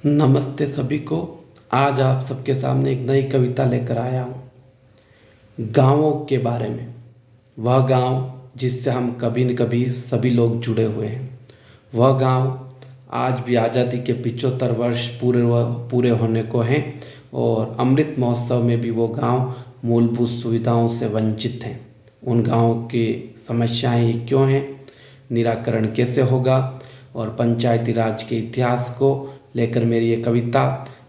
नमस्ते सभी को। आज आप सबके सामने एक नई कविता लेकर आया हूँ, गाँवों के बारे में। वह गांव जिससे हम कभी न कभी सभी लोग जुड़े हुए हैं। वह गांव आज भी आज़ादी के 75 वर्ष पूरे होने को हैं और अमृत महोत्सव में भी वो गांव मूलभूत सुविधाओं से वंचित हैं। उन गाँवों की समस्याएं क्यों हैं, निराकरण कैसे होगा और पंचायती राज के इतिहास को लेकर मेरी ये कविता।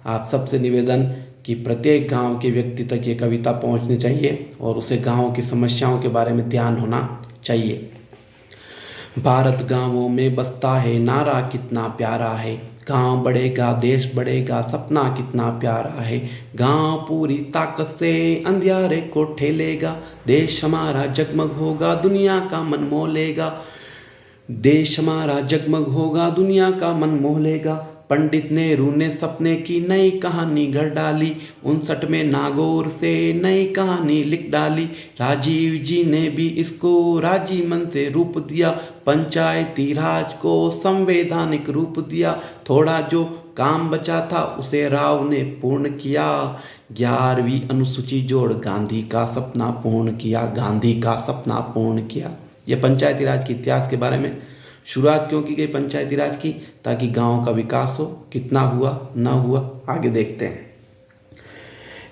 आप सबसे निवेदन कि प्रत्येक गांव के व्यक्ति तक ये कविता पहुंचनी चाहिए और उसे गांव की समस्याओं के बारे में ध्यान होना चाहिए। भारत गांवों में बसता है, नारा कितना प्यारा है। गांव बढ़ेगा देश बढ़ेगा, सपना कितना प्यारा है। गांव पूरी ताकत से अंधियारे को ठेलेगा, देश हमारा जगमग होगा, दुनिया का मन मोह लेगा। देश हमारा जगमग होगा, दुनिया का मन मोह लेगा। पंडित नेहरू ने सपने की नई कहानी घर डाली, 59 में नागौर से नई कहानी लिख डाली। राजीव जी ने भी इसको राजी मन से रूप दिया, पंचायती राज को संवैधानिक रूप दिया। थोड़ा जो काम बचा था उसे राव ने पूर्ण किया, 11वीं अनुसूची जोड़ गांधी का सपना पूर्ण किया, गांधी का सपना पूर्ण किया। ये पंचायती राज के इतिहास के बारे में। शुरुआत क्यों की गई पंचायती राज की? ताकि गांव का विकास हो। कितना हुआ ना हुआ आगे देखते हैं।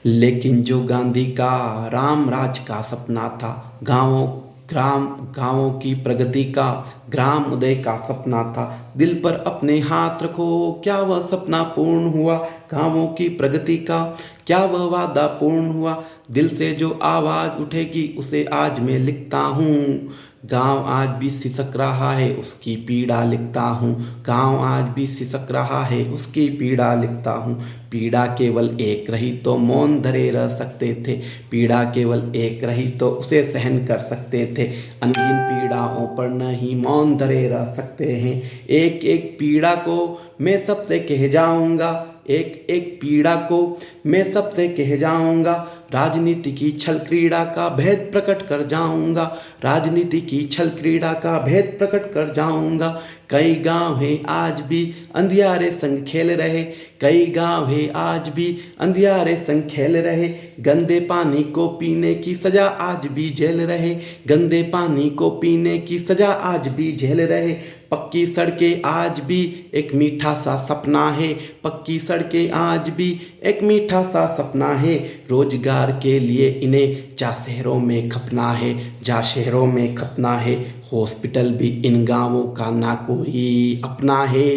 लेकिन जो गांधी का राम राज का सपना था, गांवों की प्रगति का, ग्राम उदय का सपना था, दिल पर अपने हाथ रखो, क्या वह सपना पूर्ण हुआ? गांवों की प्रगति का क्या वह वादा पूर्ण हुआ? दिल से जो आवाज़ उठेगी उसे आज मैं लिखता हूँ। गांव आज भी सिसक रहा है, उसकी पीड़ा लिखता हूँ। गांव आज भी सिसक रहा है, उसकी पीड़ा लिखता हूँ। पीड़ा केवल एक रही तो मौन धरे रह सकते थे, पीड़ा केवल एक रही तो उसे सहन कर सकते थे। अनगिन पीड़ाओं पर नहीं मौन धरे रह सकते हैं। एक एक पीड़ा को मैं सबसे कह जाऊंगा, एक एक पीड़ा को मैं सबसे कह जाऊंगा। राजनीति की छल क्रीड़ा का भेद प्रकट कर जाऊंगा, राजनीति की छल क्रीड़ा का भेद प्रकट कर जाऊंगा। कई गांव हैं आज भी अंधियारे संग खेल रहे, कई गांव हैं आज भी अंधियारे संग खेल रहे। गंदे पानी को पीने की सजा आज भी झेल रहे, गंदे पानी को पीने की सजा आज भी झेल रहे। पक्की सड़कें आज भी एक मीठा सा सपना है, पक्की सड़कें आज भी एक मीठा सा सपना है। रोजगार के लिए इन्हें जा शहरों में खपना है, जा शहरों में खपना है। हॉस्पिटल भी इन गांवों का ना कोई अपना है।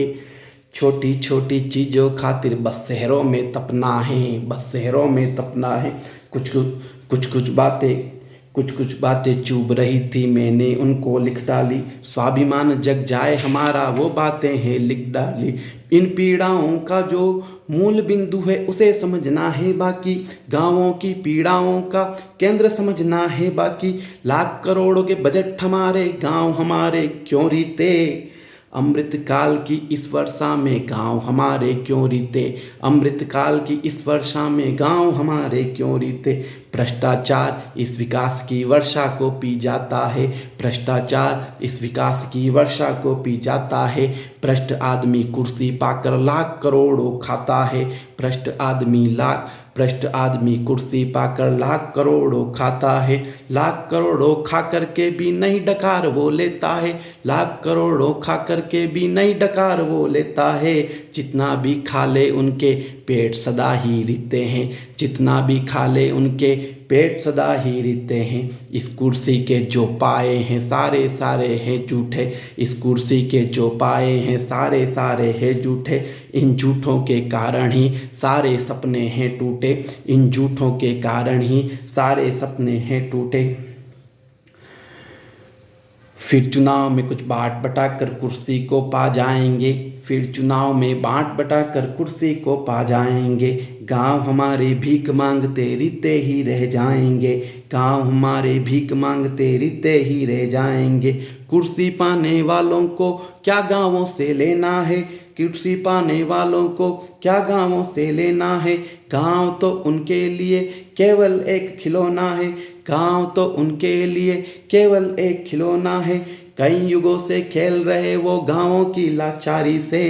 छोटी छोटी चीज़ों खातिर बस शहरों में तपना है, बस शहरों में तपना है। कुछ बातें चुभ रही थी, मैंने उनको लिख डाली। स्वाभिमान जग जाए हमारा, वो बातें हैं लिख डाली। इन पीड़ाओं का जो मूल बिंदु है उसे समझना है बाकी, गांवों की पीड़ाओं का केंद्र समझना है बाकी। लाख करोड़ों के बजट हमारे, गांव हमारे क्यों रीते? अमृत काल की इस वर्षा में गांव हमारे क्यों रीते? अमृत काल की इस वर्षा में गांव हमारे क्यों रीते? भ्रष्टाचार इस विकास की वर्षा को पी जाता है, भ्रष्टाचार इस विकास की वर्षा को पी जाता है। भ्रष्ट आदमी कुर्सी पाकर लाख करोड़ों खाता है, भ्रष्ट आदमी कुर्सी पाकर लाख करोड़ों खाता है। लाख करोड़ों खा कर के भी नहीं डकार वो लेता है, लाख करोड़ों खा कर के भी नहीं डकार वो लेता है। जितना भी खा ले उनके पेट सदा ही रिते हैं, जितना भी खा ले उनके पेट सदा ही रिते हैं। इस कुर्सी के जो पाए हैं सारे सारे हैं झूठे, इस कुर्सी के जो पाए हैं सारे सारे हैं झूठे। इन झूठों के कारण ही सारे सपने हैं टूटे, इन झूठों के कारण ही सारे सपने हैं टूटे। फिर चुनाव में कुछ बांट बटा कर कुर्सी को पा जाएंगे, फिर चुनाव में बांट बटा कर कुर्सी को पा जाएंगे। गांव हमारे भीख मांगते रीते ही रह जाएंगे, गांव हमारे भीख मांगते रीते ही रह जाएंगे। कुर्सी पाने वालों को क्या गांवों से लेना है, कुर्सी पाने वालों को क्या गांवों से लेना है। गांव तो उनके लिए केवल एक खिलौना है, गांव तो उनके लिए केवल एक खिलौना है। कई युगों से खेल रहे वो गांवों की लाचारी से,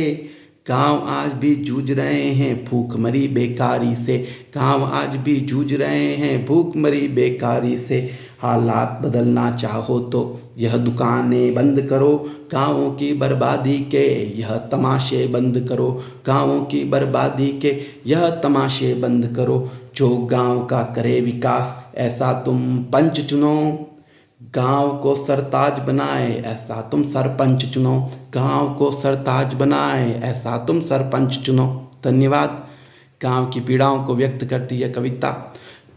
गांव आज भी जूझ रहे हैं भूखमरी बेकारी से। गांव आज भी जूझ रहे हैं भूखमरी बेकारी से। हालात बदलना चाहो तो यह दुकानें बंद करो। गाँवों की बर्बादी के यह तमाशे बंद करो। गाँवों की बर्बादी के यह तमाशे बंद करो। जो गांव का करे विकास ऐसा तुम पंच चुनो। गांव को सरताज बनाए ऐसा तुम सरपंच चुनो। गांव को सरताज बनाए ऐसा तुम सरपंच चुनो। धन्यवाद। गांव की पीड़ाओं को व्यक्त करती है कविता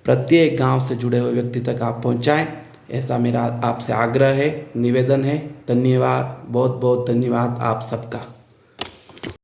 प्रत्येक गांव से जुड़े हुए व्यक्ति तक आप पहुंचाएं, ऐसा मेरा आपसे आग्रह है, निवेदन है। धन्यवाद, बहुत बहुत धन्यवाद आप सबका।